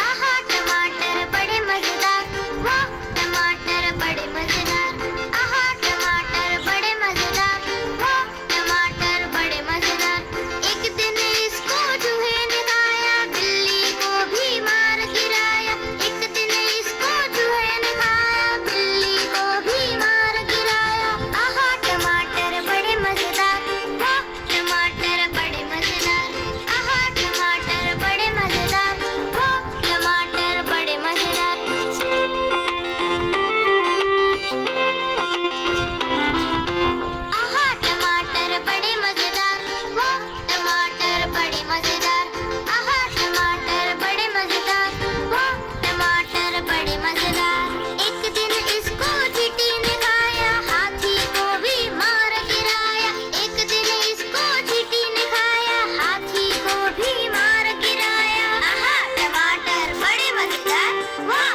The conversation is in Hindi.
आहा टमाटर बड़े मजेदार, वाह टमाटर बड़े मजेदार। आहा टमाटर बड़े मजेदार, वाह टमाटर बड़े मजेदार। एक दिन इसको चूहे ने खाया, बिल्ली को भी मार गिराया। एक दिन इसको चूहे ने खाया, बिल्ली को भी मार गिराया। आहा टमाटर बड़े मजेदार, वाह टमाटर बड़े मजेदार। आहा टमाटर बड़े मजेदार, वाह टमाटर बड़े मजेदार। आहा टमाटर बड़े मजेदार, वाह टमाटर बड़े मजेदार। आहा टमाटर बड़े मजेदार, वाह टमाटर बड़े मजेदार। एक दिन इसको चींटी ने खाया, हाथी को भी मार गिराया। एक दिन इसको चींटी ने खाया, हाथी को भी मार गिराया। आहा टमाटर बड़े मजेदार, वाह